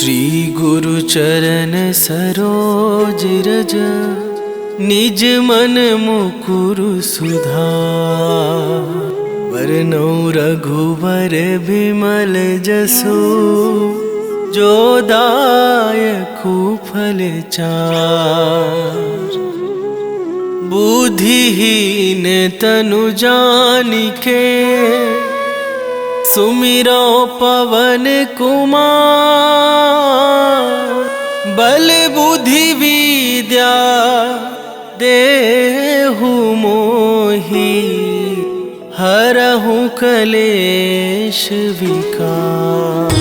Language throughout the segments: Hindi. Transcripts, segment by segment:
श्री गुरु चरण सरोज रज, निज मन मुकुरु सुधार। वरनौ रघुवर बिमल जसु, जो दायकु फल चार। बुद्धिहीन तनु जानिके, सुमिरो पवन कुमार। बल बुद्धि विद्या देहु मोहि, हरहु कलेश विकार।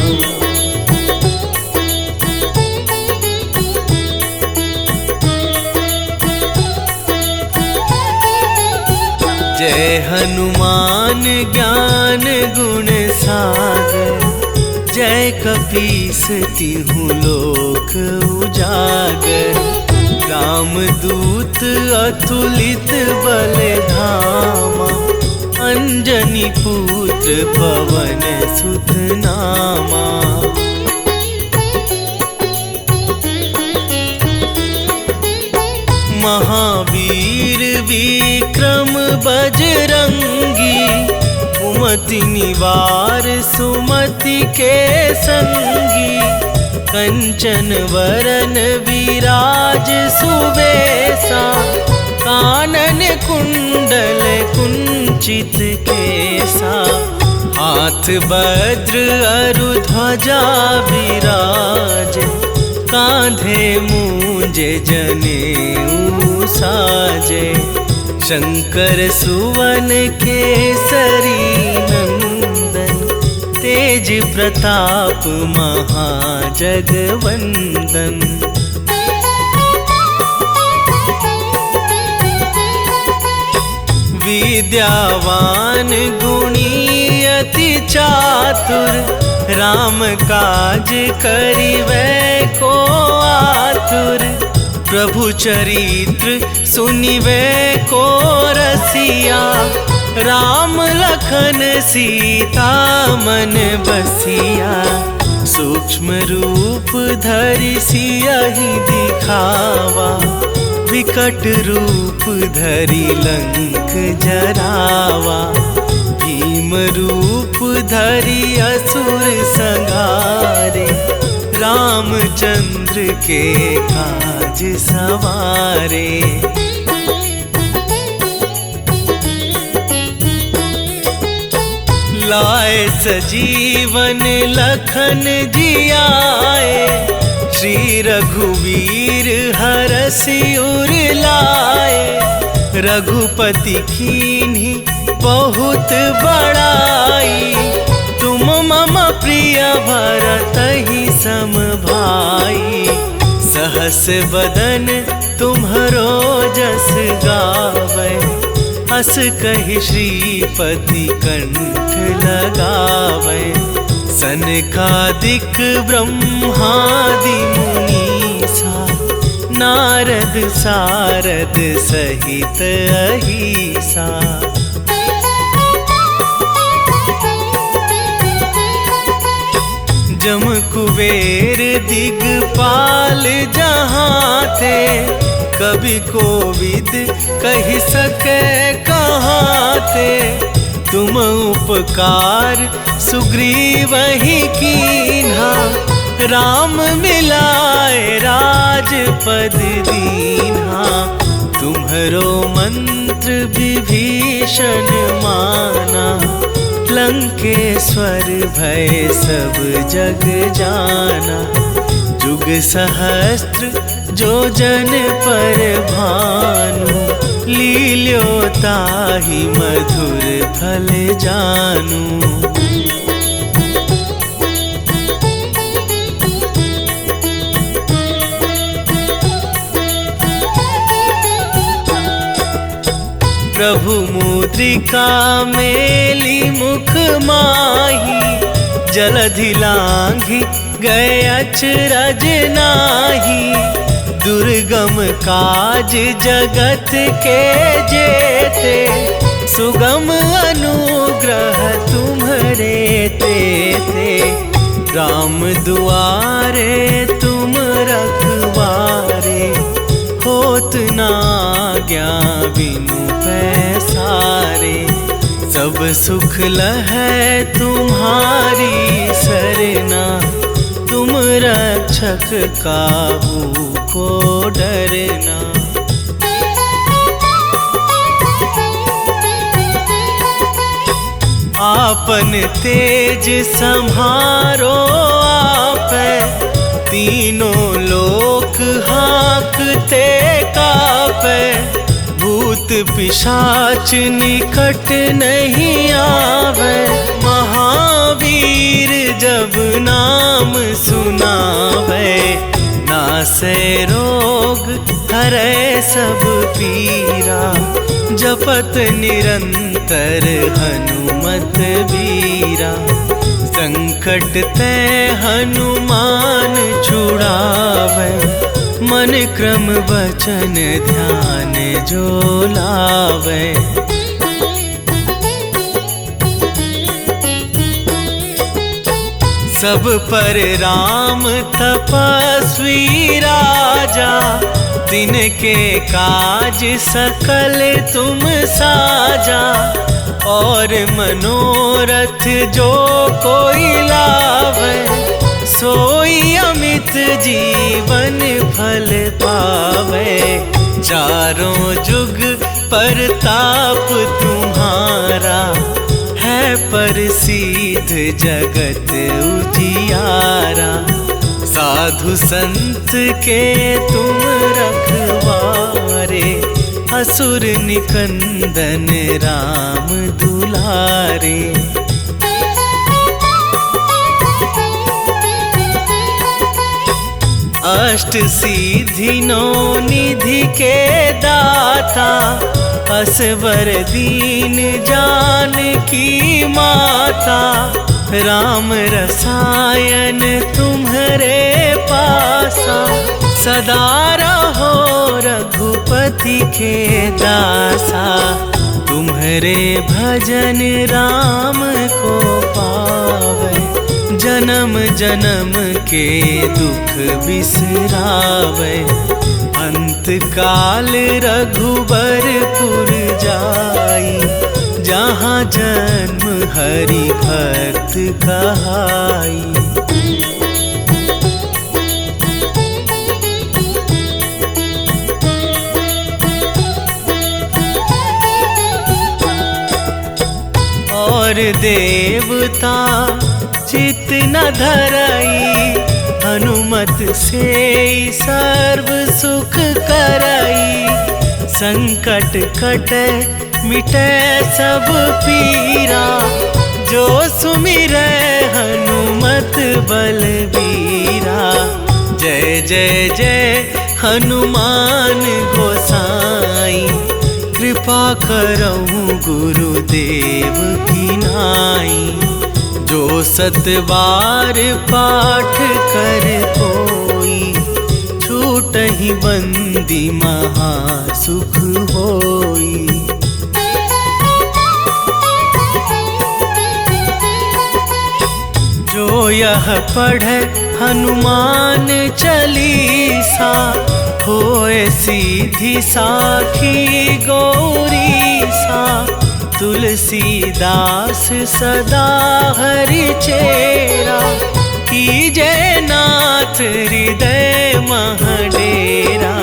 जय हनुमान ज्ञान गुण सागर, जय कपीस तिहुँ लोक उजागर। रामदूत अतुलित बल धामा, अंजनी पुत्र पवन सुत नामा। महावीर विक्रम बजरंगी, कुमति निवार सुमति के संगी। कंचन वरन विराज सुबेसा, कानन कुंडल कुंचित केसा। हाथ वज्र अरु ध्वजा विराज, कांधे मूंज जनेऊ साजे। शंकर सुवन केसरी नंदन, तेज प्रताप महाजगवंदन। विद्यावान गुणी अति चातुर, राम काज करिवै को आतुर। प्रभु चरित्र सुनिवै को रसिया, राम लखन सीता मन बसिया। सूक्ष्म रूप धरि सियहि दिखावा, विकट रूप धरि लंक जरावा। भीम रूप धरि असुर संहारे, रामचंद्र के काज सवारे। लाए सजीवन लखन जियाए, श्री रघुवीर हरषि उर लाए। रघुपति कीन्ही बहुत बड़ाई, तुम मम प्रिय भरतहि सम भाई। सहस बदन तुम्हरो जस गावै, हस कहि श्रीपति कंठ लगावै। सनकादिक ब्रह्मादि मुनीसा, नारद सारद सहित अहिसा। जम कुबेर दिगपाल जहाँ थे, कवि कोविद कहि सके कहाँ थे। तुम उपकार सुग्रीवहि कीन्हा, राम मिलाए राजपद दीन्हा। तुम्हरो मंत्र विभीषण माना, लंकेश्वर भय सब जग जाना। जुग सहस्त्र जो जन पर भानु, लील्यो ताहि मधुर फल जानू। प्रभु मुद्रिका मेली मुख माही, जलधि लांघि गए अचरज नाही। दुर्गम काज जगत के जेते, सुगम अनुग्रह तुम्हरे तेते। राम दुआरे तुम रखवारे, होत ना आज्ञा बिनु पैसारे। सब सुख लहै तुम्हारी सरना, तुम रक्षक काहू को डरना। आपन तेज सम्हारो आपै, तीनों लोक हाँकते कापै। भूत पिशाच निकट नहीं आवे, महावीर जब नाम सुनावे। नासै रोग हरै सब पीरा, जपत निरंतर हनुमत बीरा। संकट ते हनुमान छुड़ावे, मन क्रम वचन ध्यान जो लावे। सब पर राम तपस्वी राजा, तिनके काज सकल तुम साजा। और मनोरथ जो कोई लावे, सोई अमित जीवन फल पावे। चारों जुग परताप तुम्हारा, है प्रसिद्ध जगत उजियारा। साधु संत के तुम रखवारे, असुर निकंदन राम दुलारे। अष्ट सिद्धि नौ निधि के दाता, असवर दीन जानकी माता। राम रसायन तुम्हारे पासा, सदा रहो रघुपति के दासा। तुम्हारे भजन राम को पावे, जन्म जन्म के दुख बिसरावे। अंत काल रघुबरपुर जाई, जहाँ जन्म हरि भक्त कहाई। और देवता चित न धरई, हनुमत से सर्व सुख करई। संकट कटे मिटे सब पीरा, जो सुमिरै हनुमत बलबीरा। जय जय जय हनुमान गोसाई, कृपा करहु गुरुदेव की नाई। जो सतबार पाठ कर कोई, छूटहि बंदी महासुख होई। जो यह पढ़े हनुमान चालीसा, होए सीधी साखी गौरीसा। तुलसीदास सदा हरि चेरा, कीजय नाथ हृदय महडेरा।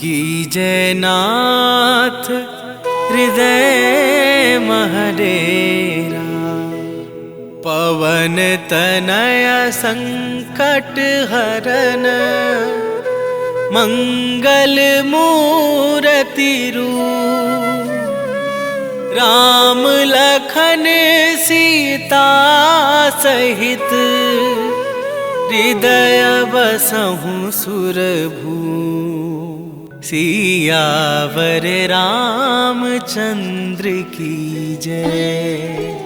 कीजय नाथ हृदय महडेरा। पवन तनय संकट हरन, मंगल मूर्ति रूप। राम लखन सीता सहित, हृदय बसहु सुरभूप। सियावर रामचंद्र की जय।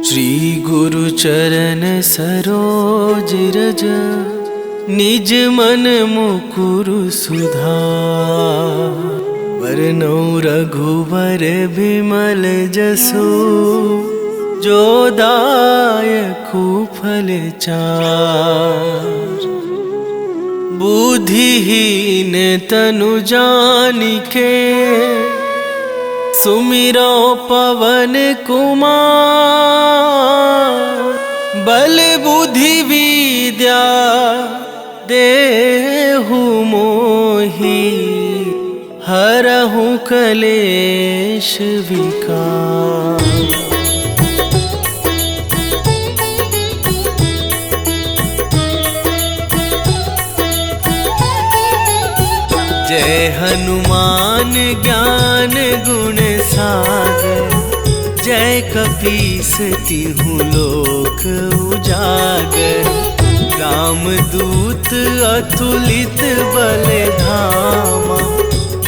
श्री गुरु चरण सरोज रज, निज मन मुकुरु सुधार। वरनौ रघुवर बिमल जसु, जो दायकु फल चार। बुद्धिहीन तनु जानिके, सुमिरो पवन कुमार। बल बुद्धि विद्या देहु मोहि, हरहु कलेश विकार। जय हनुमान ज्ञान गुण सागर। जय कपीस तिहुँ लोक उजागर। रामदूत अतुलित बल धामा,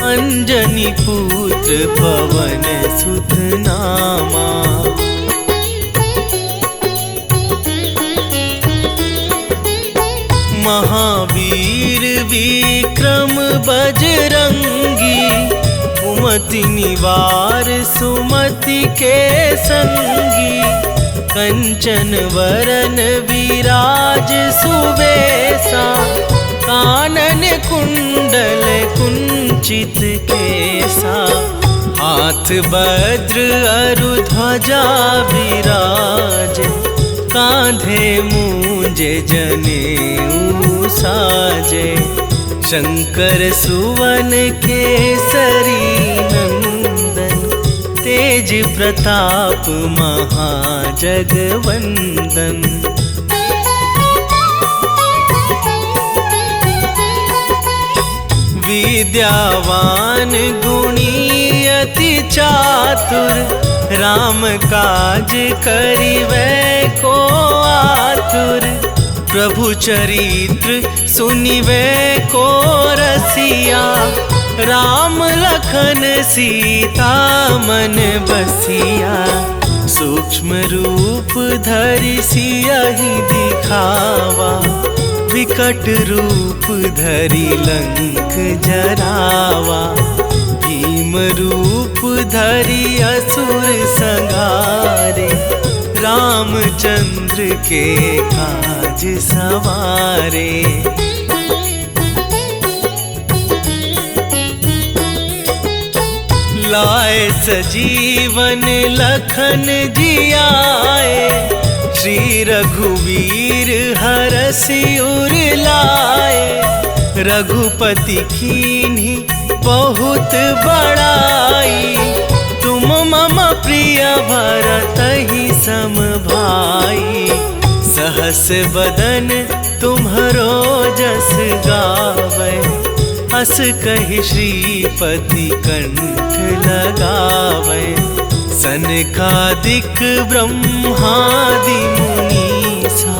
अंजनी पुत्र पवन सुत नामा। महावीर विक्रम बजरंगी, कुमति निवार सुमति के संगी। कंचन वरन विराज सुबेसा, कानन कुंडल कुंचित केसा। हाथ वज्र अरु ध्वजा विराज, कांधे मूंज जनेऊ साजे। शंकर सुवन केसरी नंदन, तेज प्रताप महाजगवंदन। विद्यावान गुणी अति चातुर, राम काज करिबै को आतुर। प्रभु चरित्र सुनिबै को रसिया, राम लखन सीता मन बसिया। सूक्ष्म रूप धरि सियहि दिखावा, विकट रूप धरि लंक जरावा। भीम रूप धरि असुर संहारे, रामचंद्र के काज सवारे। लाए सजीवन लखन जियाए, श्री रघुवीर हरषि उर लाए। रघुपति कीन्ही बहुत बड़ाई, तुम मम प्रिय भरतहि सम भाई। सहस बदन तुम्हरो जस गावै, हस कहि श्रीपति कंठ लगावै। सनकादिक ब्रह्मादि मुनीसा,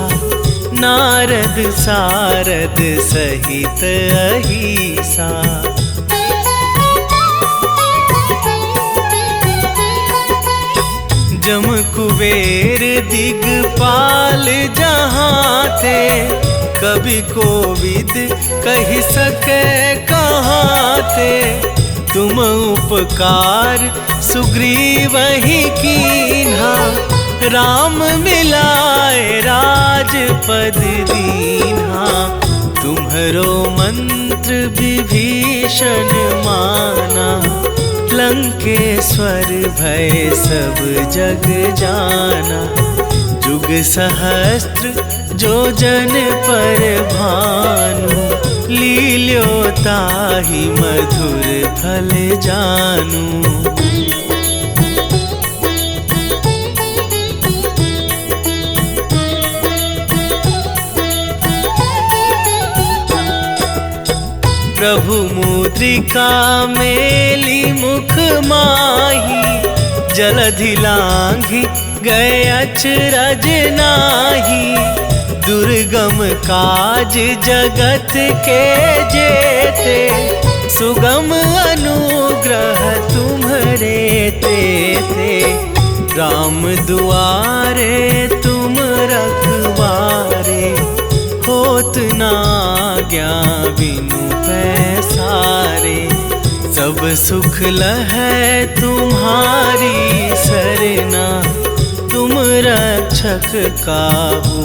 नारद सारद सहित अहिसा। जम कुबेर दिगपाल जहाँ थे, कवि कोविद कहि सके कहाँ थे। तुम उपकार सुग्रीवहि कीन्हा, राम मिलाए राजपद दीन्हा। तुम्हरो मंत्र विभीषण माना, लंकेश्वर भय सब जग जाना। जुग सहस्त्र जो जन पर भानु, लील्यो ताहि मधुर फल जानू। प्रभु मुद्रिका मेली मुख माही, जलधि लांघि गए अचरज नाही। दुर्गम काज जगत के जेते, सुगम अनुग्रह तुम्हरे तेते। राम दुआरे तुम रखवारे, हो होत ना आज्ञा बिनु पैसारे। सब सुख लहै तुम्हारी सरना, तुम रक्षक काहू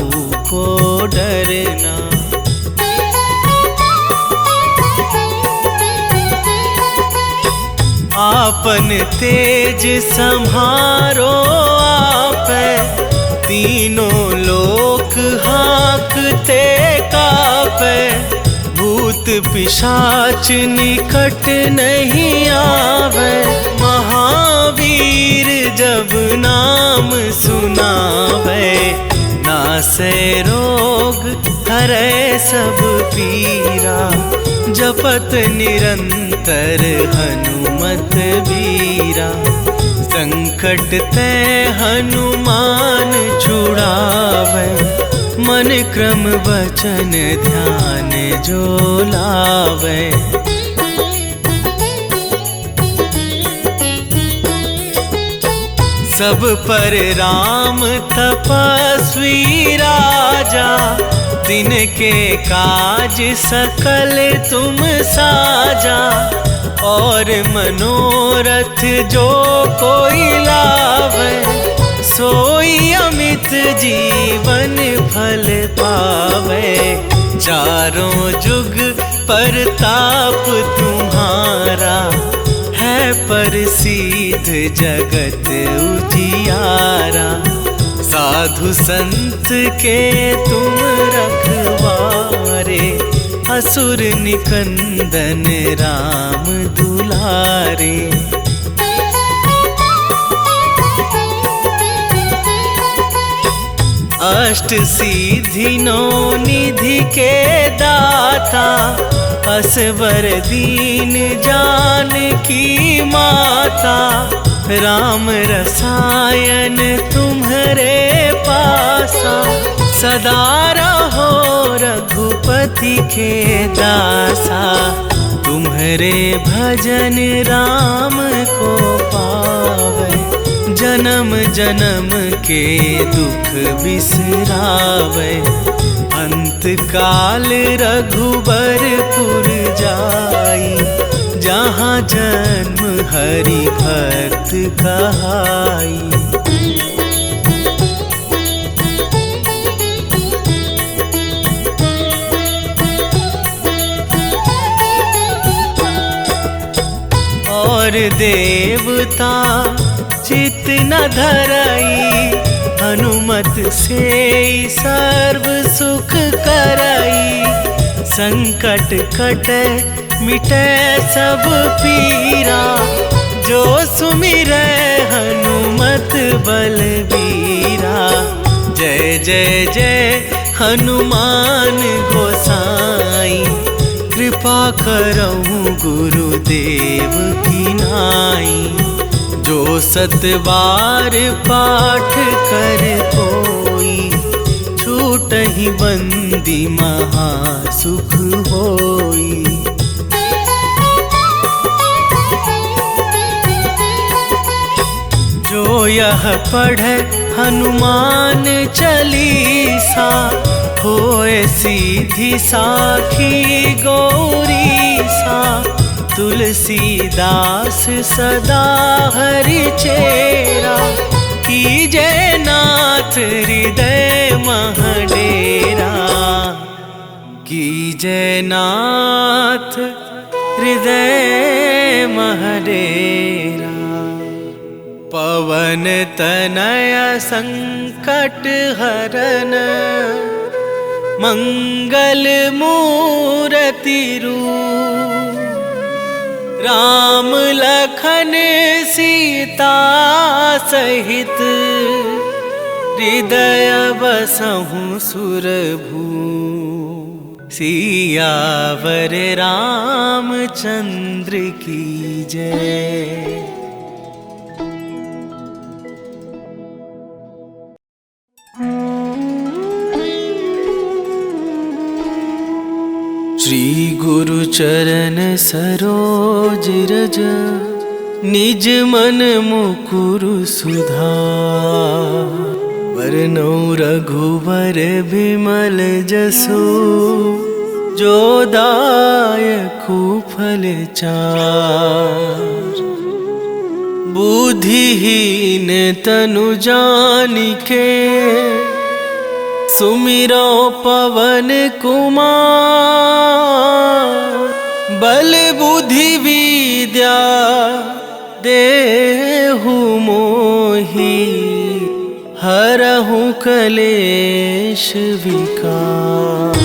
को डरना। आपन तेज सम्हारो आपै, तीनों लोक हाँकते कापै। भूत पिशाच निकट नहीं आवे, महावीर जब नाम सुनावे। नासै रोग हरै सब पीरा, जपत निरंतर हनुमत बीरा। संकट ते हनुमान छुड़ावे, मन क्रम वचन ध्यान जो लावे। सब पर राम तपस्वी राजा, तिनके काज सकल तुम साजा। और मनोरथ जो कोई लावे, सोई अमित जीवन फल पावे। चारों जुग परताप तुम्हारा, है प्रसिद्ध जगत उजियारा। साधु संत के तुम रखवारे, असुर निकंदन राम दुलारे। अष्ट सिद्धि नौ निधि के दाता, असवर दीन जानकी माता। राम रसायन तुम्हारे पासा, सदा रहो रघुपति के दासा। तुम्हारे भजन राम को पावे, जन्म जन्म के दुख बिसरावे। अंत काल रघुबरपुर जाई, जहाँ जन्म हरि भक्त कहाई। और देवता चित न धरई, हनुमत से सर्व सुख करई। संकट कटे मिटे सब पीरा, जो सुमिरै हनुमत बलबीरा। जय जय जय हनुमान गोसाई, कृपा करहु गुरुदेव की नाई। जो सत बार पाठ कर कोई, छूटहि बंदी महा सुख होई। जो यह पढ़े हनुमान चालीसा, होए सीधी साखी गौरीसा। तुलसीदास सदा हरि चेरा, कीजे नाथ हृदय मह डेरा। कीजे नाथ हृदय मह डेरा। पवन तनय संकट हरन, मंगल मूर्ति रूप। राम लखन सीता सहित, हृदय बसहु सुरभू। सियावर रामचंद्र की जय। श्री गुरु चरण सरोज रज, निज मन मुकुरु सुधार। बरनौ रघुवर बिमल जसु, जो दायकु फल चार। बुद्धिहीन तनु जानिके, सुमिरो पवन कुमार। बल बुद्धि विद्या देहु मोहि, हरहु कलेश विकार।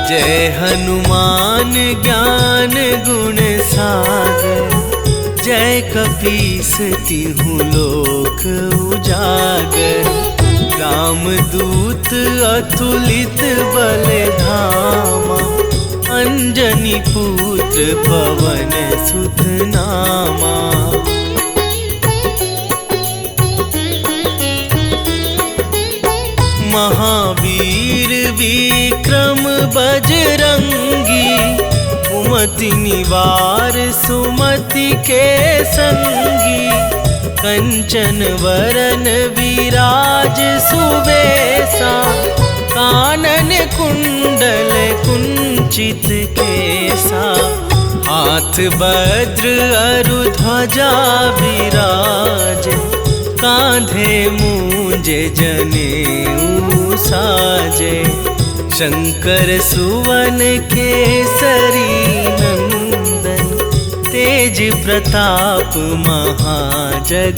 जय हनुमान ज्ञान गुण सागर, जय कपीस तिहु लोक उजागर। रामदूत अतुलित बल धामा, अंजनी पुत्र पवन सुत नामा। महावीर विक्रम बजरंगी, कुमति निवार सुमति के संगी। कंचन वरन विराज सुवेशा, कानन कुंडल कुंचित केसा। हाथ वज्र अरु ध्वजा विराज, कांधे मूंजे जनेऊ साजे। शंकर सुवन केसरी नंदन, तेज प्रताप महाजगवंदन।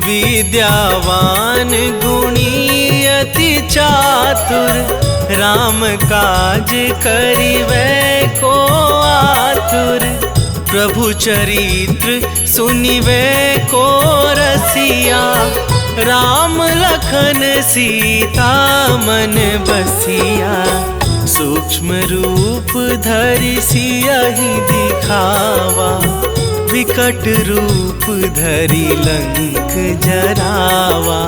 विद्यावान गुणी अति चातुर, राम काज करिवै को आतुर। प्रभु चरित्र सुनिवै को रसिया, राम लखन सीता मन बसिया। सूक्ष्म रूप धरि सियहि दिखावा, विकट रूप धरि लंक जरावा।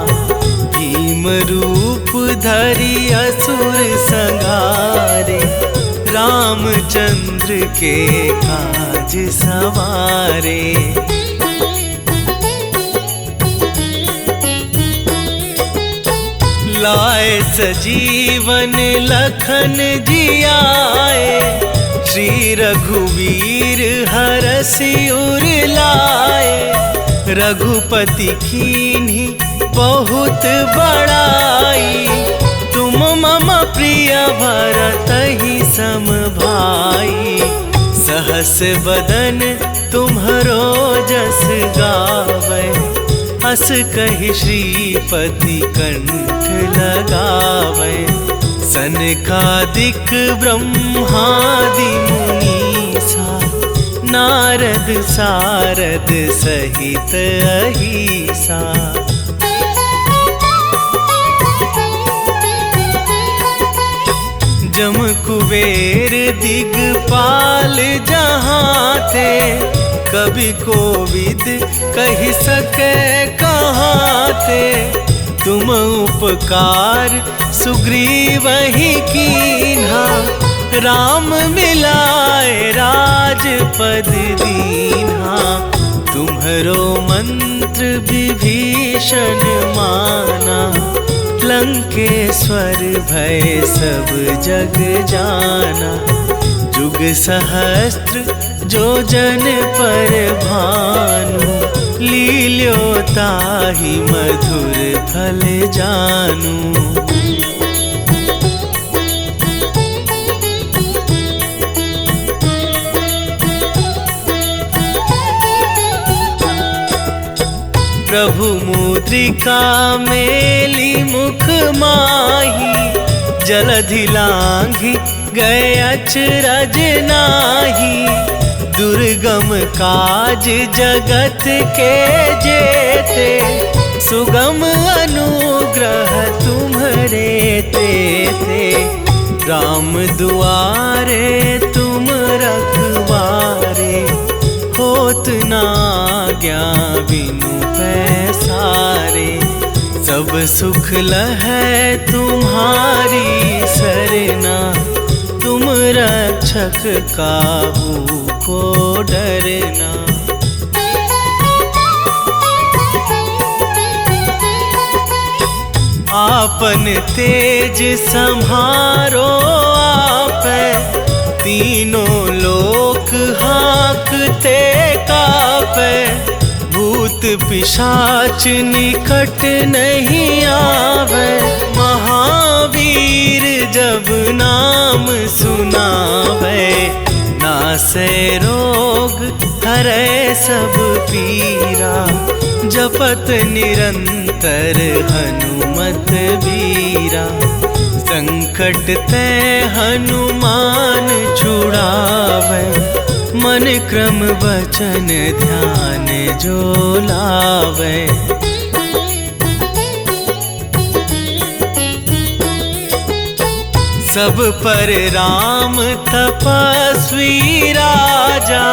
भीम रूप धरि असुर संहारे, रामचंद्र के काज सवारे। लाए सजीवन लखन जियाए, श्री रघुवीर हरषि उर लाए। रघुपति कीन्ही बहुत बड़ाई, तुम मम प्रिय भरतहि सम भाई। सहस बदन तुम्हरो जस गावै, हस कहि श्रीपति कंठ लगावै। सनकादिक ब्रह्मादि मुनीसा, नारद सारद सहित अहिसा। जम कुबेर दिगपाल जहाँ थे, कभी कोविद कहि सके कहाँ थे। तुम उपकार सुग्रीवहि कीन्हा, राम मिलाए राजपद दीन्हा। तुम्हरो मंत्र विभीषण माना, लंकेश्वर भय सब जग जाना। जुग सहस्त्र जो जन पर भानु, लील्यो ताहि मधुर फल जानू। प्रभु मुद्रिका मेली मुख माही, जलधि लांघि गए अचरज नाही। दुर्गम काज जगत के जेते, सुगम अनुग्रह तुम्हरे तेते। राम दुआरे तुम रखवारे, होत ना आज्ञा बिनु पैसारे। सब सुख लहै तुम्हारी सरना, तुम रक्षक काहू को डरना। आपन तेज सम्हारो आपै, तीनों लोक हाँकते कापै। भूत पिशाच निकट नहीं आवे, महावीर जब नाम सुनावे। नासै रोग हरै सब पीरा, जपत निरंतर हनुमत बीरा। संकट ते हनुमान छुड़ावे, मन क्रम वचन ध्यान जो लावे। सब पर राम तपस्वी राजा,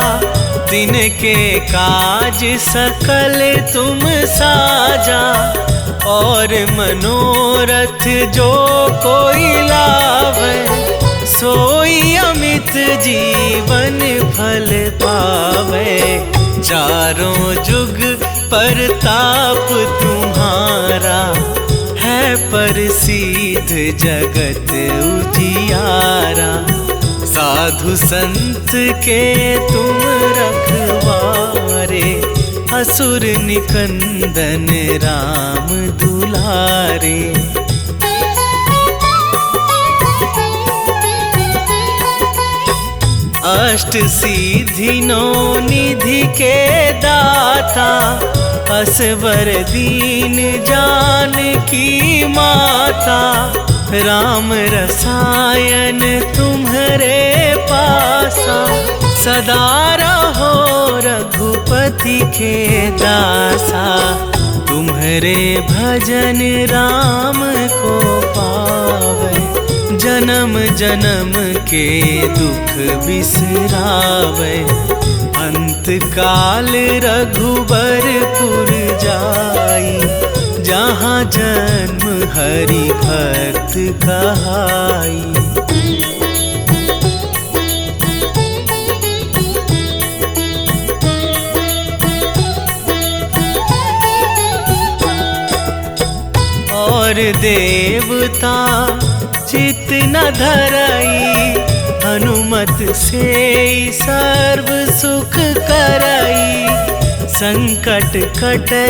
तिनके काज सकल तुम साजा। और मनोरथ जो कोई लावे, सोई अमित जीवन फल पावे। चारों जुग परताप तुम्हारा, है प्रसिद्ध जगत उजियारा। साधु संत के तुम रखवारे, असुर निकंदन राम दुलारे। अष्ट सिद्धि नौ निधि के दाता, असवर दीन जानकी माता। राम रसायन तुम्हारे पासा, सदा रहो रघुपति के दासा। तुम्हारे भजन राम को पावे, जन्म जन्म के दुख बिसरावे। अंत काल रघुबरपुर जाई, जहाँ जन्म हरि भक्त कहाई। और देवता चित न धरई, हनुमत से सर्व सुख करई। संकट कटे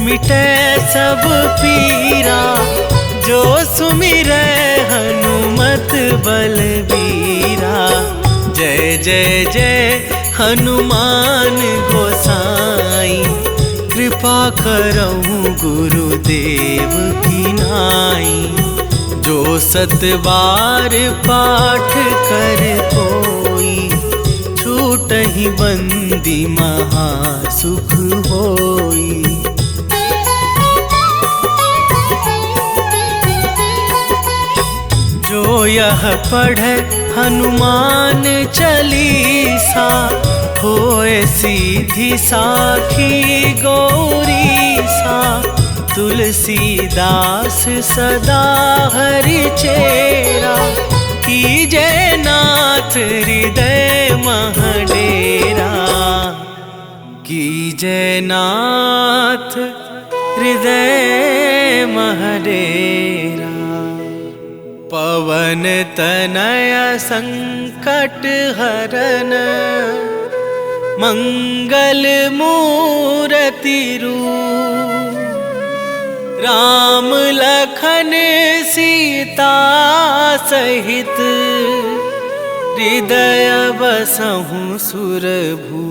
मिटे सब पीरा, जो सुमिरै हनुमत बलबीरा। जय जय जय हनुमान गोसाई, कृपा करहु गुरुदेव की नाई। जो सतबार पाठ कर कोई, छूटहि बंदी महासुख होई। जो यह पढ़े हनुमान चालीसा, होए सीधी साखी गौरी सा। तुलसीदास सदा हरि चेरा, कीजे नाथ हृदय महडेरा। कीजे नाथ हृदय महडेरा। पवन तनय संकट हरन, मंगल मूर्ति रूप। राम लखन सीता सहित, हृदय बसहु सुरभू।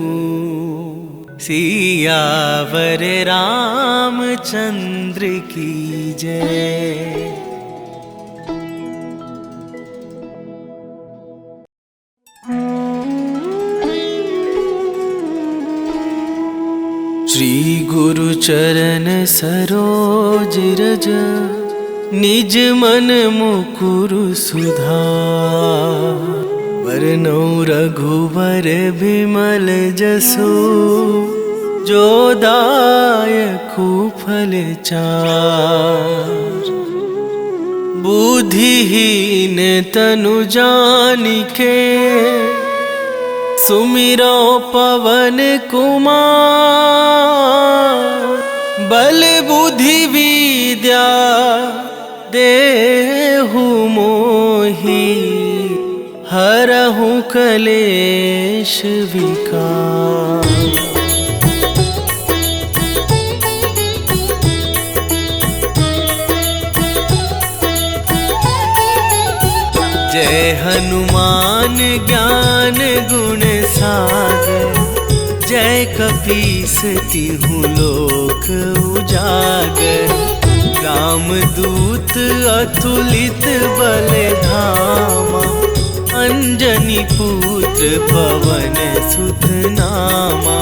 सियावर रामचंद्र की जय। श्री गुरु चरण सरोज रज, निज मन मुकुरु सुधार। वरनौ रघुवर बिमल जसु, जो दायकु फल चार। बुद्धिहीन तनु जानिके सुमिरो पवन कुमार। बल बुद्धि विद्या देहु मोहि हरहु कलेश विकार। जय हनुमान ज्ञान गुण सागर। जय कपीस तिहु लोक उजागर। रामदूत अतुलित बल धामा। अंजनी पुत्र पवन सुत नामा।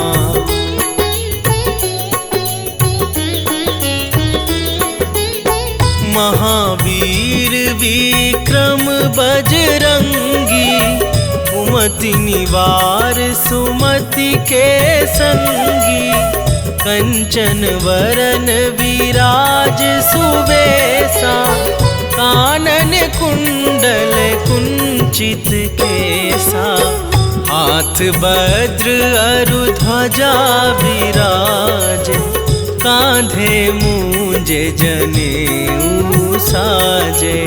महावीर विक्रम बजरंगी। कुमति निवार सुमति के संगी। कंचन वरन विराज सुबेसा। कानन कुंडल कुंचित केसा। हाथ वज्र अरु ध्वजा विराज। कांधे मूंज जनेऊ साजे।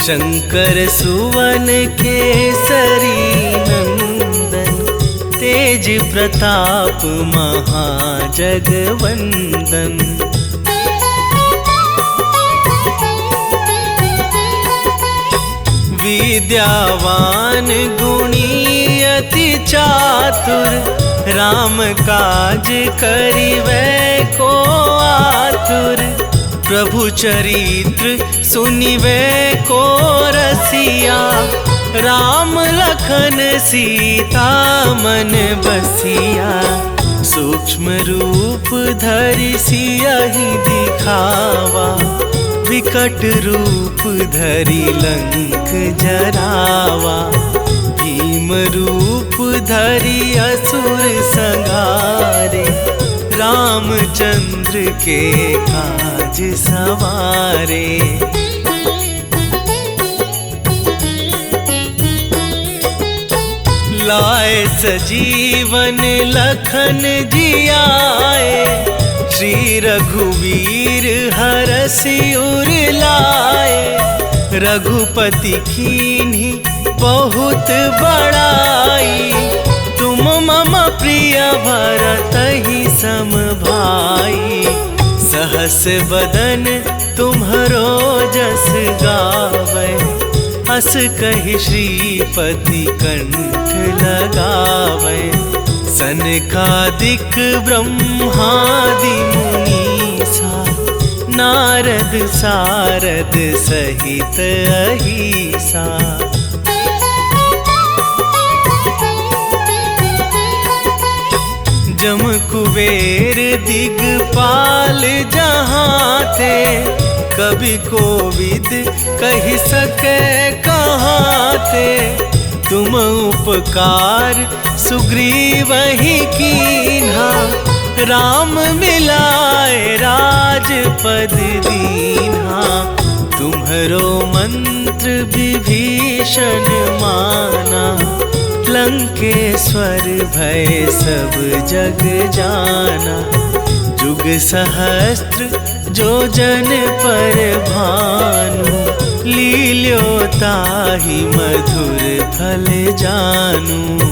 शंकर सुवन केसरी नंदन। तेज प्रताप महाजगवंदन। विद्यावान गुणी अति चातुर। राम काज करिवै को आतुर। प्रभु चरित्र सुनिवै को रसिया। राम लखन सीता मन बसिया। सूक्ष्म रूप धरि सियहि दिखावा। विकट रूप धरि लंक जरावा। भीम रूप धरि असुर संहारे। रामचंद्र के काज सवारे। लाए सजीवन लखन जियाए। श्री रघुवीर हरषि उर लाए। रघुपति कीन्ही बहुत बड़ाई। तुम मम प्रिय भरतहि सम भाई। सहस बदन तुम्हरो जस गावै। हस कहि श्रीपति कंठ लगावै। सनकादिक ब्रह्मादि मुनीसा। नारद सारद सहित अहिसा। जम कुबेर दिगपाल जहाँ थे। कभी कोविद कहि सके कहाँ थे। तुम उपकार सुग्रीवहि कीन्हा। राम मिलाए राजपद दीन्हा। तुम्हरो मंत्र विभीषण माना। लंकेश्वर भय सब जग जाना। जुग सहस्त्र जो जन पर भानु। लील्यो ताहि मधुर फल जानू।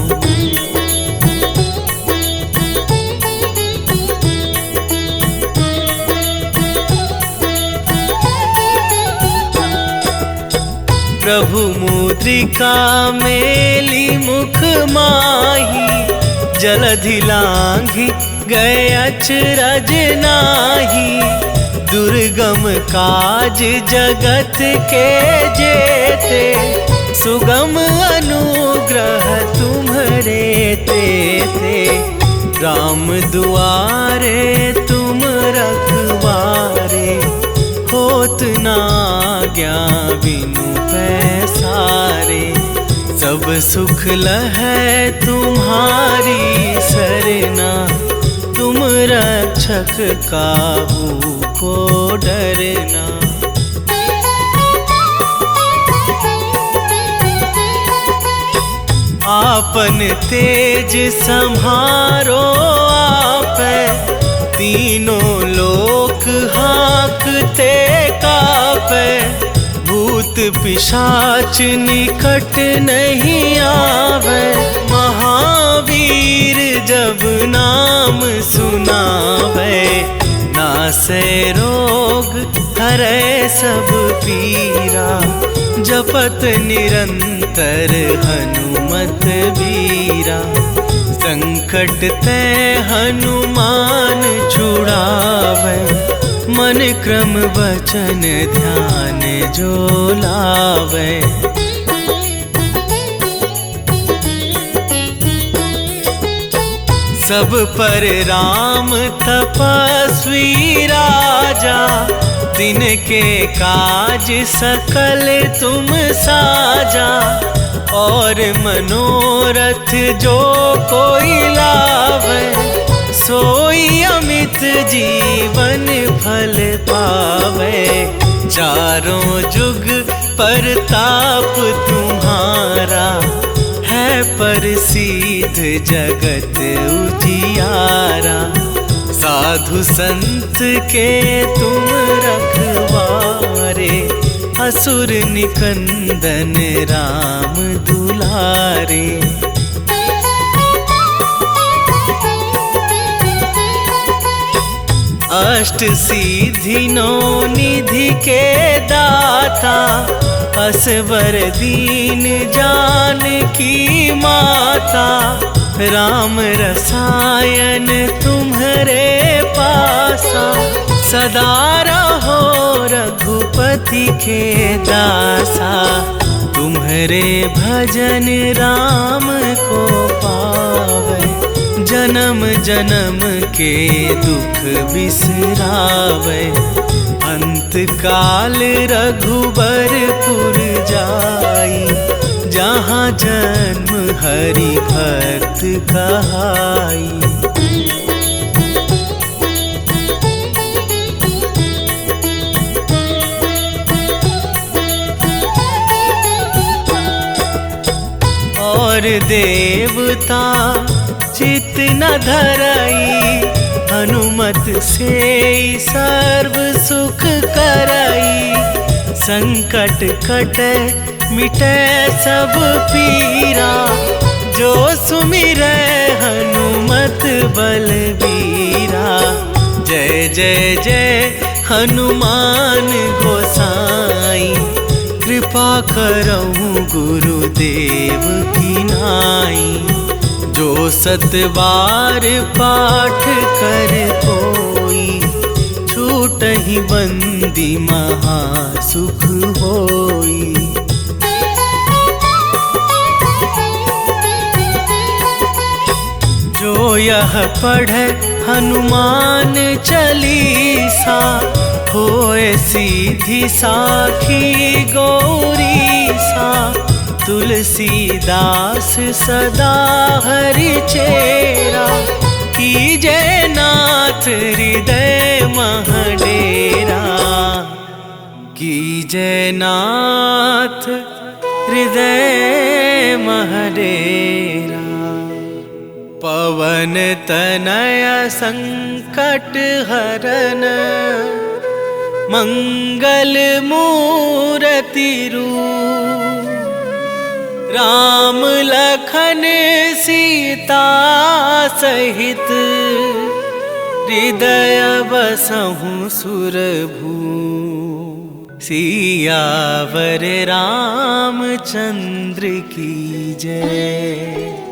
प्रभु मुद्रिका मेली मुख माही। जलधि लांघि गए अचरज नाही। दुर्गम काज जगत के जेते। सुगम अनुग्रह तुम्हरे तेते। राम दुआरे तुम रखवारे। होत ना आज्ञा बिनु पैसारे। सब सुख लहै तुम्हारी सरना। तुम रक्षक काहू को डरना। आपन तेज सम्हारो आपै, तीनों लोक हाँकते कापै। भूत पिशाच निकट नहीं आवे, महावीर जब नाम सुनावे। नासै रोग हरै सब पीरा, जपत निरंतर हनुमत बीरा। संकट ते हनुमान छुड़ावे, मन क्रम वचन ध्यान जो लावे। सब पर राम तपस्वी राजा, तिनके काज सकल तुम साजा। और मनोरथ जो कोई लावे, सोई अमित जीवन फल पावे। चारों जुग परताप तुम्हारा, है प्रसिद्ध जगत उजियारा। साधु संत के तुम रखवारे, असुर निकंदन राम दुलारे। अष्ट सिद्धि नौ निधि के दाता, असवर दीन जानकी माता। राम रसायन तुम्हारे पासा, सदा रहो रघुपति के दासा। तुम्हारे भजन राम को पावे, जन्म जन्म के दुख बिसरावे। अंत काल रघुबरपुर जाई, जहाँ जन्म हरि भक्त कहाई। और देवता चित न धरई, हनुमत से सर्व सुख करई। संकट कटे मिटे सब पीरा, जो सुमिरै हनुमत बलबीरा। जय जय जय हनुमान गोसाई, कृपा करहु गुरुदेव की नाई। जो सतबार पाठ कर कोई, छूटहि बंदी महासुख होई। जो यह पढ़े हनुमान चालीसा, होए सीधी साखी गौरीसा। तुलसीदास सदा हरि चेरा, कीजे नाथ हृदय महडेरा। कीजे नाथ हृदय महडेरा। पवन तनय संकट हरन, मंगल मूरति रूप। राम लखन सीता सहित, हृदय बसहु सुरभूप। सियावर रामचंद्र की जय।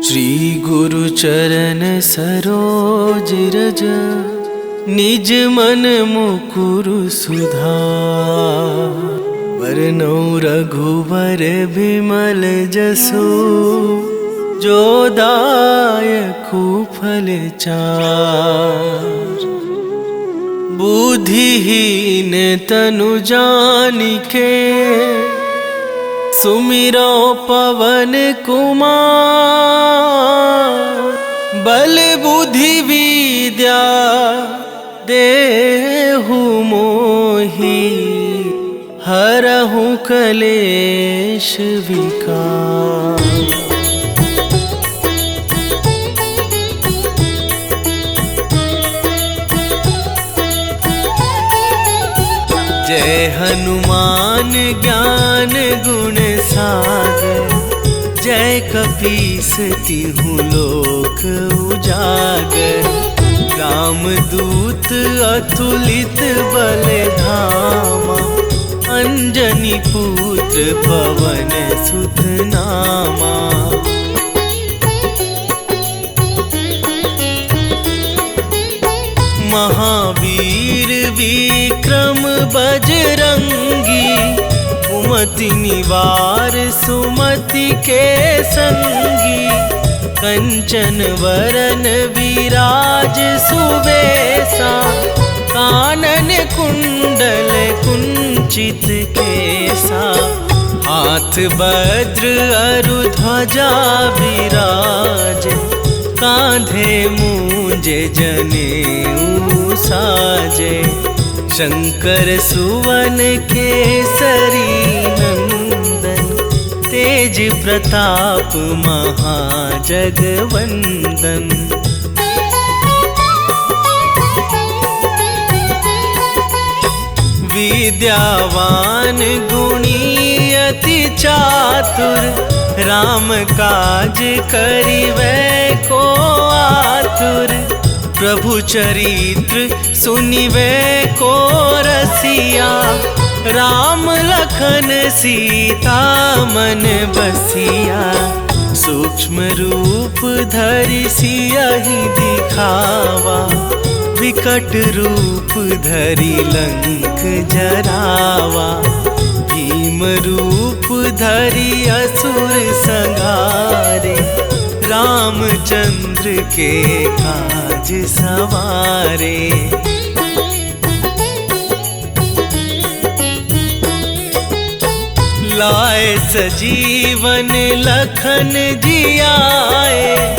श्री गुरु चरण सरोज रज, निज मन मुकुरु सुधार। वरनौ रघुवर बिमल जसु, जो दायकु फल चार। बुद्धिहीन तनु जानिके सुमिरो पवन कुमार। बल बुद्धि विद्या देहु मोहि हरहु कलेश विकार। जय हनुमान ज्ञान गुण सागर। जय कपीस तिहु लोक उजागर। रामदूत अतुलित बल धामा। अंजनी पुत्र पवन सुत नामा। महावीर विक्रम बजरंगी। कुमति निवार सुमति के संगी। कंचन वरन विराज सुबेसा। कानन कुंडल कुंचित केसा। हाथ वज्र अरु ध्वजा विराज। कांधे मूंजे जनेऊ साजे। शंकर सुवन केसरी नंदन। तेज प्रताप महाजगवंदन। विद्यावान गुणी अति चातुर। राम काज करिवै को आतुर। प्रभु चरित्र सुनिवै को रसिया। राम लखन सीता मन बसिया। सूक्ष्म रूप धरि सियहि दिखावा। विकट रूप धरि लंक जरावा। भीम रूप धरि असुर संहारे। रामचंद्र के काज सवारे। लाए सजीवन लखन जियाए।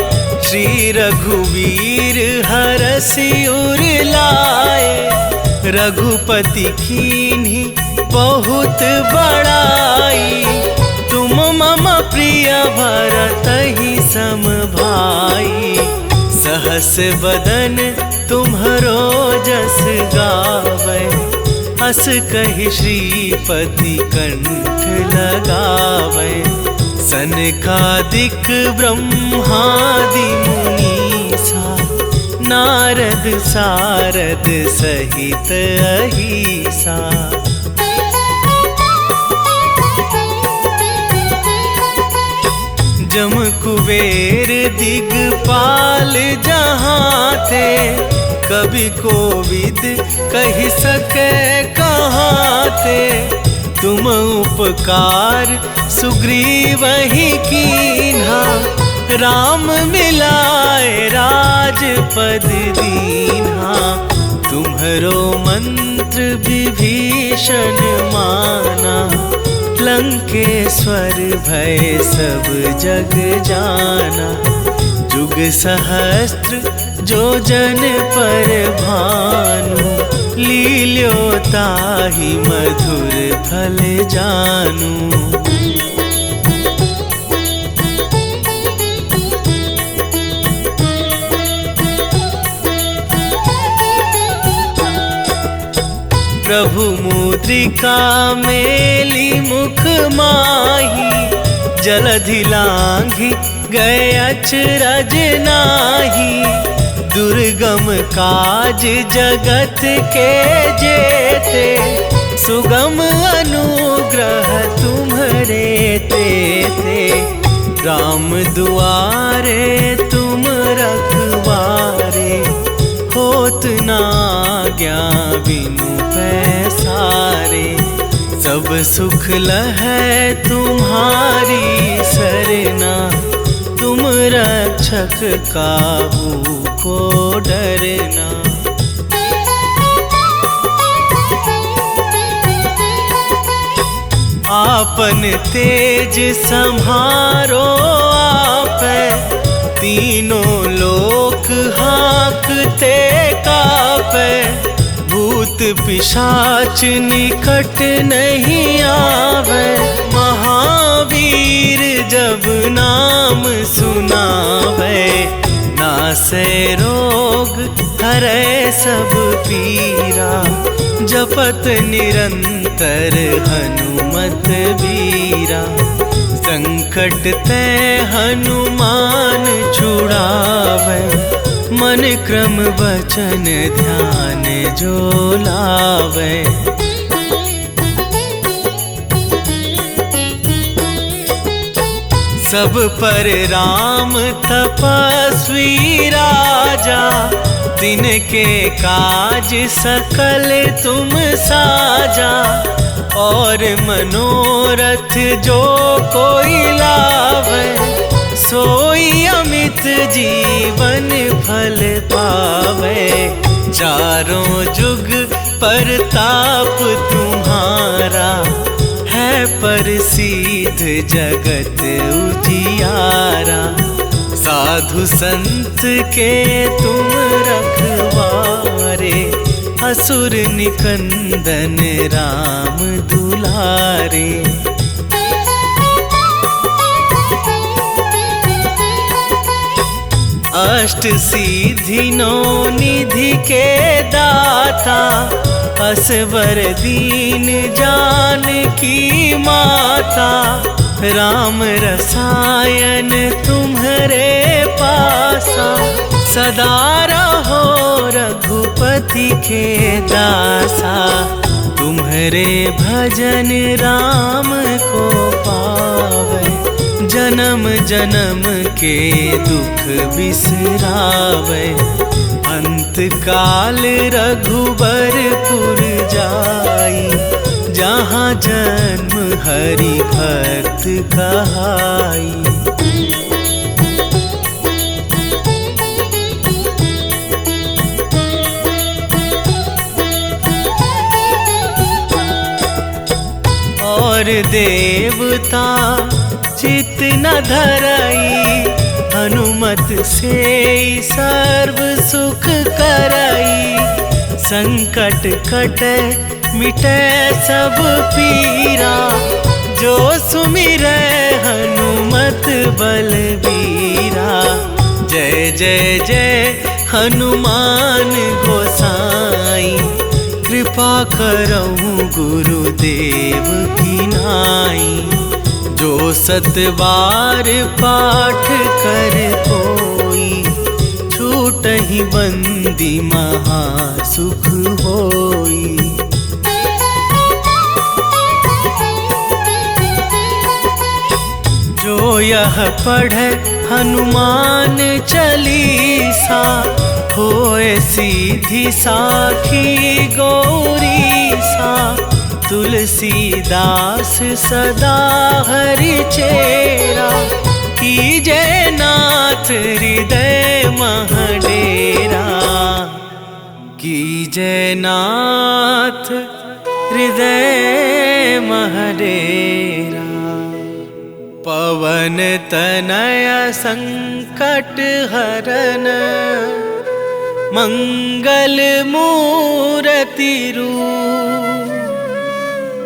श्री रघुवीर हरषि उर लाए। रघुपति कीन्ही बहुत बड़ाई। तुम मम प्रिय भरतहि सम भाई। सहस बदन तुम्हरो जस गावै। हस कहि श्रीपति कंठ लगावै। सनकादिक ब्रह्मादि मुनीसा। नारद सारद सहित अहिसा। जम कुबेर दिगपाल जहाँ थे। कवि कोविद कहि सके कहाँ थे। तुम उपकार सुग्रीवहि कीन्हा। राम मिलाए राजपद दीन्हा। तुम्हरो मंत्र विभीषण माना। लंकेश्वर भय सब जग जाना। जुग सहस्त्र जो जन पर भानु। लील्यो ताहि मधुर फल जानू। प्रभु मुद्रिका मेली मुख माही। जलधि लांघि गए अचरज नाही। दुर्गम काज जगत के जेते। सुगम अनुग्रह तुम्हरे तेते। राम दुआरे तुम रखवारे। होत न आज्ञा बिनु पैसारे। सब सुख लहै तुम्हारी सरना। तुम रक्षक काहू को डरना। आपन तेज सम्हारो आपै, तीनों लोक हाँकते कापै। भूत पिशाच निकट नहीं आवे, महावीर जब नाम सुनावे। नासै रोग हरै सब पीरा, जपत निरंतर हनुमत बीरा। संकट ते हनुमान छुड़ावे, मन क्रम वचन ध्यान जो लावे। सब पर राम तपस्वी राजा, तिनके काज सकल तुम साजा। और मनोरथ जो कोई लावे, सोई अमित जीवन फल पावे। चारों जुग परताप तुम्हारा, है प्रसिद्ध जगत उजियारा। साधु संत के तुम रखवारे, असुर निकंदन राम दुलारे। अष्ट सिद्धि नौ निधि के दाता, असवर दीन जानकी माता। राम रसायन तुम्हारे पासा, सदा रहो रघुपति के दासा। तुम्हारे भजन राम को पावे, जन्म जन्म के दुख बिसरावे। अंत काल रघुबरपुर जाई, जहाँ जन्म हरि भक्त कहाई। और देवता चित न धरई, हनुमत से सर्व सुख करई। संकट कटे मिटे सब पीरा, जो सुमिरै हनुमत बलबीरा। जय जय जय हनुमान गोसाई, कृपा करहु गुरुदेव की नाई। जो सतबार पाठ कर कोई, छूटहि बंदी महासुख होई। जो यह पढ़े हनुमान चालीसा, होए सीधी साखी गौरीसा। तुलसीदास सदा हरि चेरा, कीजे नाथ हृदय महडेरा। कीजे नाथ हृदय महडेरा। पवन तनय संकट हरन, मंगल मूरति रूप।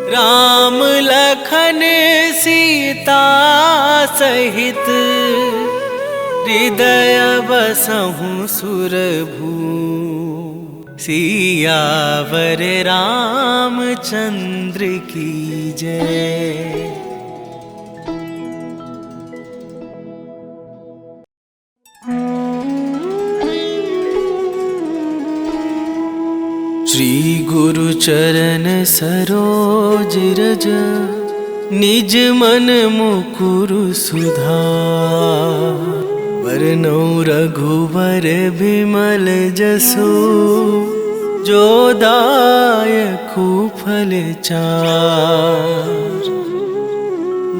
राम लखन सीता सहित, हृदय बसहु सुरभूप। सियावर रामचंद्र की जय। श्री गुरु चरण सरोज रज, निज मन मुकुरु सुधार। वरनौ रघुवर बिमल जसु, जो दायकु फल चार।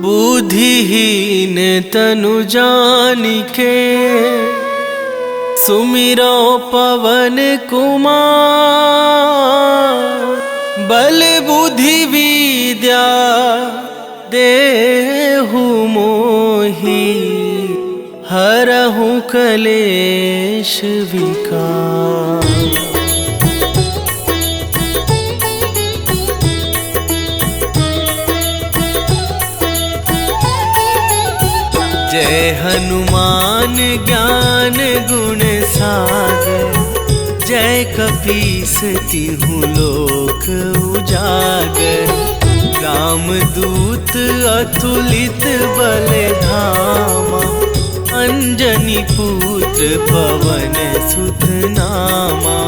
बुद्धिहीन तनु जानिके, सुमिरो पवन कुमार। बल बुद्धि विद्या देहु मोहि हरहु कलेश विकार। जय हनुमान ज्ञान गुण सागर, जय कपीस तिहु लोक उजागर। रामदूत अतुलित बल धामा, अंजनी पुत्र पवन सुत नामा।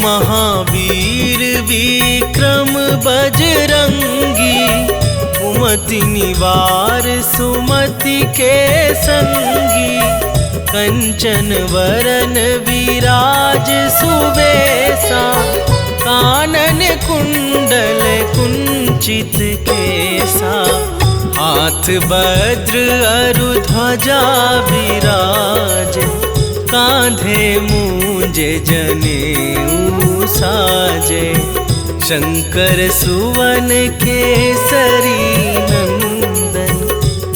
महावीर विक्रम बजरंगी, कुमति निवार सुमति के संगी। कंचन वरन विराज सुबेसा, कानन कुंडल कुंचित केसा। हाथ वज्र अरु ध्वजा विराज, कांधे मूंज जनेऊ साजे। शंकर सुवन केसरी नंदन,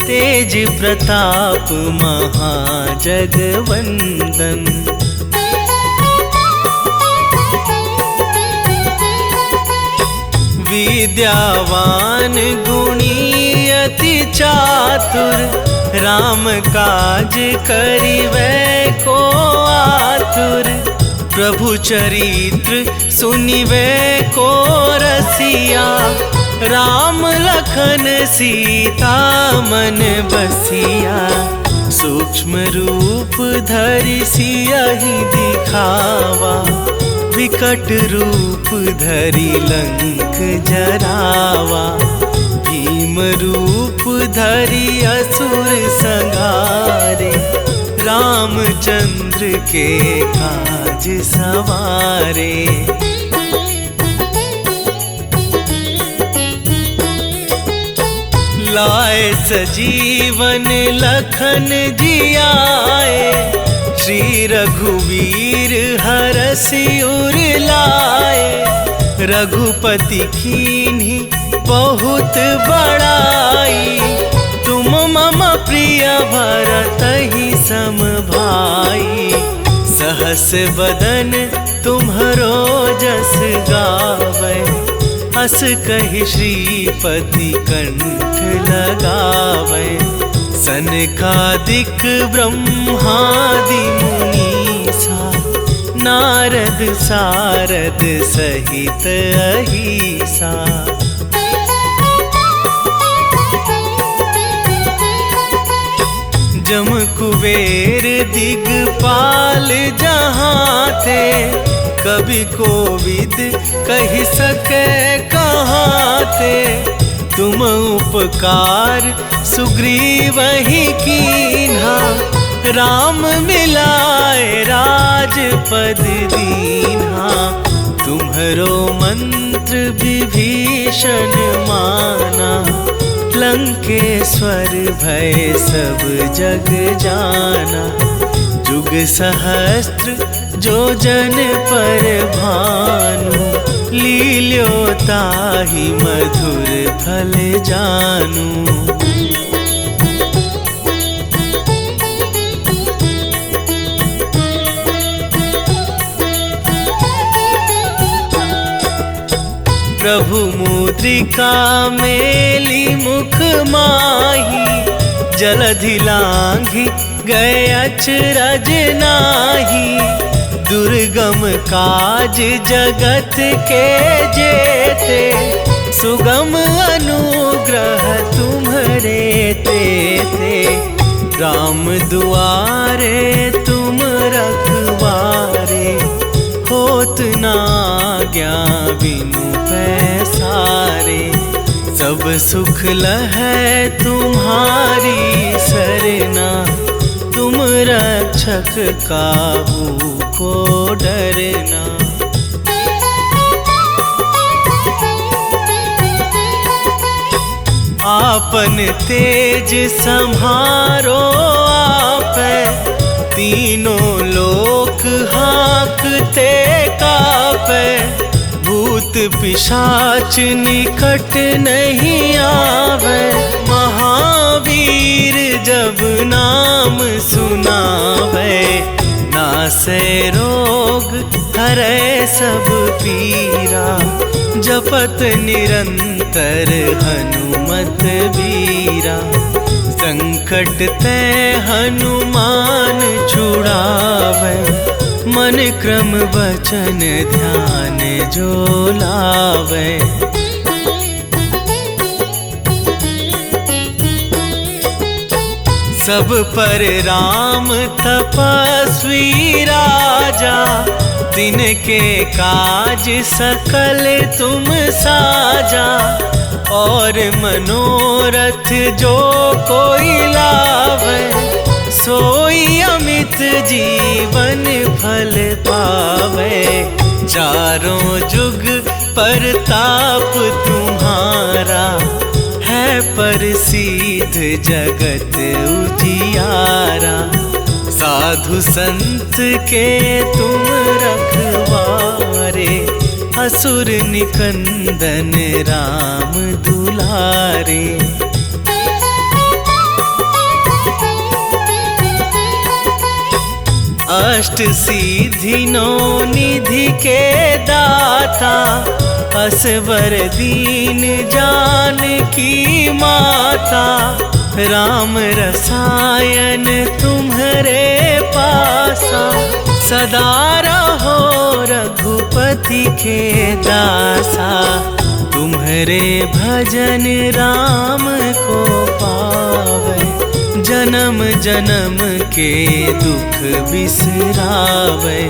तेज प्रताप महाजगवंदन। विद्यावान गुणी अति चातुर, राम काज करिबै को आतुर। प्रभु चरित्र सुनिबै को रसिया, राम लखन सीता मन बसिया। सूक्ष्म रूप धरि सियहि दिखावा, विकट रूप धरि लंक जरावा। भीम रूप धरि असुर संहारे, रामचंद्र के काज सवारे। लाए सजीवन लखन जियाए, श्री रघुवीर हरषि उर लाए। रघुपति कीन्ही बहुत बड़ाई, तुम मम प्रिय भरतहि सम भाई। सहस बदन तुम्हरो जस गावै, हस कहि श्रीपति कंठ लगावै। सनकादिक ब्रह्मादि मुनीसा, नारद सारद सहित अहिसा। जम कुबेर दिगपाल जहाँ थे, कवि कोविद कहि सके कहाँ थे। तुम उपकार सुग्रीवहि कीन्हा, राम मिलाए राजपद दीन्हा। तुम्हरो मंत्र विभीषण माना, लंकेश्वर भय सब जग जाना। जुग सहस्त्र जो जन पर भानु, लील्यो ताहि मधुर फल जानू। प्रभु मुद्रिका मेली मुख माही, जलधि लांघि गए अचरज नाही। दुर्गम काज जगत के जेते, सुगम अनुग्रह तुम्हरे तेते। राम दुआरे तुम रखवारे, होत न आज्ञा बिनु पैसारे। सब सुख लहै तुम्हारी सरना, तुम रक्षक काहू को डरना। आपन तेज सम्हारो आपै, तीनों लोक हाँकते कापै। पिशाच निकट नहीं आवे, महावीर जब नाम सुनावे। नासे रोग हरे सब पीरा, जपत निरंतर हनुमत बीरा। संकट ते हनुमान छुड़ावे, मन क्रम वचन ध्यान जो लावे। सब पर राम तपस्वी राजा, तिनके काज सकल तुम साजा। और मनोरथ जो कोई लावे, सोई अमित जीवन फल पावे। चारों जुग परताप तुम्हारा, है प्रसिद्ध जगत उजियारा। साधु संत के तुम रखवारे, असुर निकंदन राम दुलारे। अष्ट सिद्धि नौ निधि के दाता, असवर दीन जानकी माता। राम रसायन तुम्हारे पासा, सदा रहो रघुपति के दासा। तुम्हारे भजन राम को पावे, जन्म जन्म के दुख बिसरावे।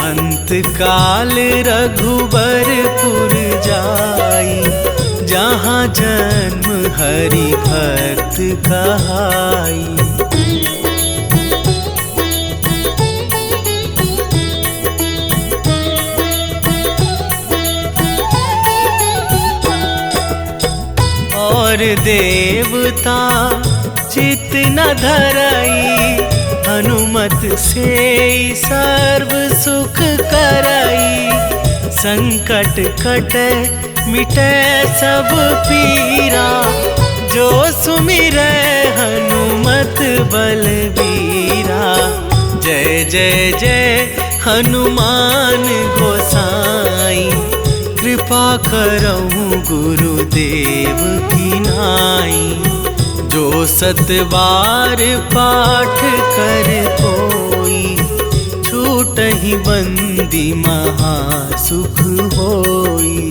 अंत काल रघुबरपुर जाई, जहाँ जन्म हरि भक्त कहाई। और देवता चित न धरई, हनुमत से सर्व सुख करई। संकट कटे मिटे सब पीरा, जो सुमिरै हनुमत बलबीरा। जय जय जय हनुमान गोसाई, कृपा करहु गुरुदेव की नाई। जो सतबार पाठ कर कोई, छूटहि बंदी महा सुख होई।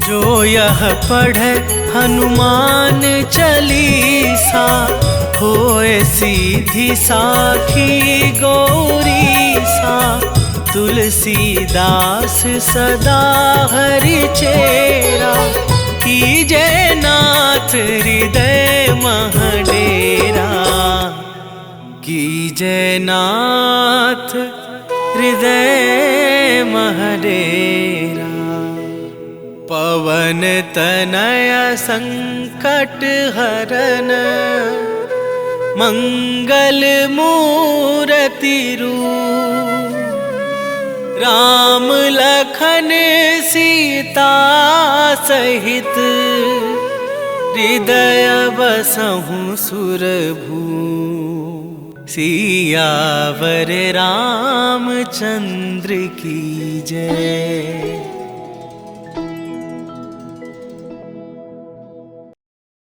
जो यह पढ़े हनुमान चालीसा, होए सीधी साखी गौरीसा। तुलसीदास सदा हरि चेरा, कीजय नाथ हृदय मह डेरा। कीजय नाथ हृदय मह डेरा। पवन तनय संकट हरन, मंगल मूर्ति रूप। राम लखन सीता सहित, हृदय बसहु सुरभूप। सियावर रामचंद्र की जय।